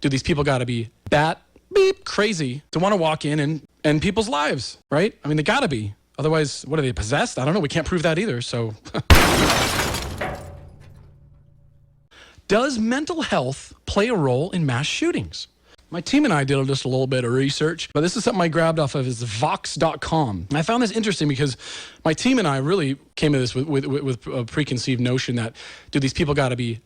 do these people got to be beep crazy to want to walk in and end people's lives, right? I mean, they got to be. Otherwise, what are they, possessed? I don't know. We can't prove that either, so. Does mental health play a role in mass shootings? My team and I did just a little bit of research, but this is something I grabbed off of is Vox.com. And I found this interesting because my team and I really came to this with a preconceived notion that, do these people got to be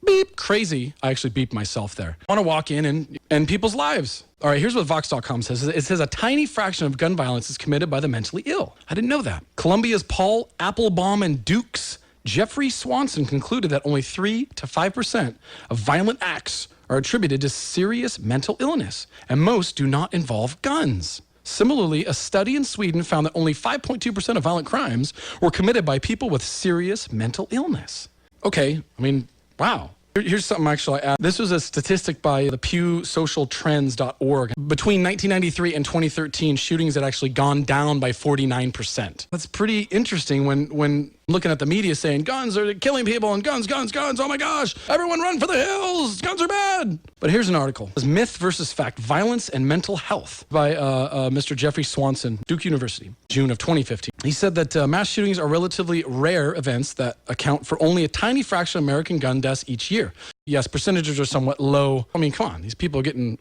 beep crazy? I actually beeped myself there. I want to walk in and end people's lives. All right, here's what Vox.com says. It says a tiny fraction of gun violence is committed by the mentally ill. I didn't know that. Columbia's Paul Applebaum and Duke's Jeffrey Swanson concluded that only 3 to 5% of violent acts are attributed to serious mental illness, and most do not involve guns. Similarly, a study in Sweden found that only 5.2% of violent crimes were committed by people with serious mental illness. Okay, I mean, wow. Here's something actually I added. This was a statistic by the PewSocialTrends.org. Between 1993 and 2013, shootings had actually gone down by 49%. That's pretty interesting when looking at the media saying guns are killing people and guns, oh my gosh, everyone run for the hills, guns are bad. But here's an article. It's Myth versus Fact, Violence and Mental Health by Mr. Jeffrey Swanson, Duke University, June of 2015. He said that mass shootings are relatively rare events that account for only a tiny fraction of American gun deaths each year. Yes, percentages are somewhat low. I mean, come on, these people are getting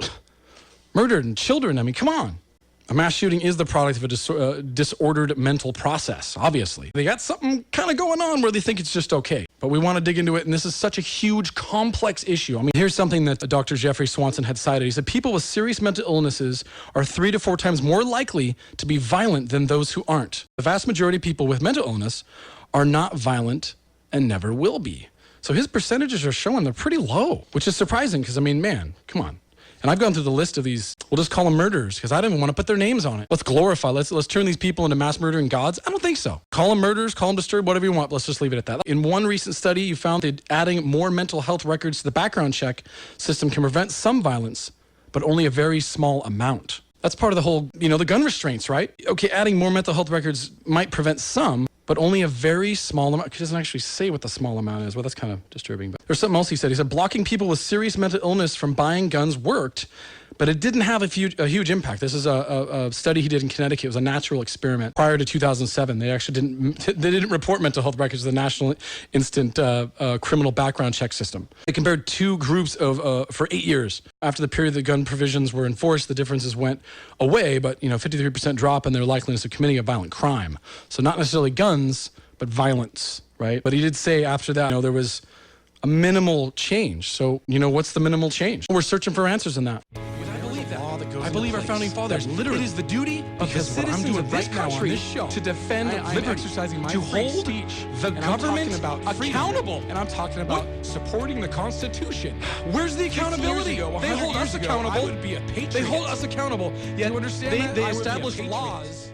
murdered and children. I mean, come on. A mass shooting is the product of a disordered mental process, obviously. They got something kind of going on where they think it's just okay. But we want to dig into it, and this is such a huge, complex issue. I mean, here's something that Dr. Jeffrey Swanson had cited. He said people with serious mental illnesses are 3 to 4 times more likely to be violent than those who aren't. The vast majority of people with mental illness are not violent and never will be. So his percentages are showing they're pretty low, which is surprising because, I mean, man, come on. And I've gone through the list of these, we'll just call them murderers because I don't even want to put their names on it. Let's glorify, let's turn these people into mass murdering gods. I don't think so. Call them murderers, call them disturbed, whatever you want. Let's just leave it at that. In one recent study, you found that adding more mental health records to the background check system can prevent some violence, but only a very small amount. That's part of the whole, the gun restraints, right? Okay, adding more mental health records might prevent some, but only a very small amount. He doesn't actually say what the small amount is. Well, that's kind of disturbing. But there's something else he said. He said blocking people with serious mental illness from buying guns worked, but it didn't have a huge impact. This is a study he did in Connecticut. It was a natural experiment. Prior to 2007, they actually didn't report mental health records to the National Instant Criminal Background Check System. They compared 2 groups for 8 years. After the period the gun provisions were enforced, the differences went away, but 53% drop in their likeliness of committing a violent crime. So not necessarily guns, but violence, right? But he did say after that, there was a minimal change. So, what's the minimal change? We're searching for answers in that. I believe our founding fathers. Literally, it is the duty of the citizens of this country to defend liberty, to hold the government accountable. And I'm talking about supporting the Constitution. Where's the accountability? They hold us accountable. I would be a patriot. They hold us accountable. Yet they establish laws.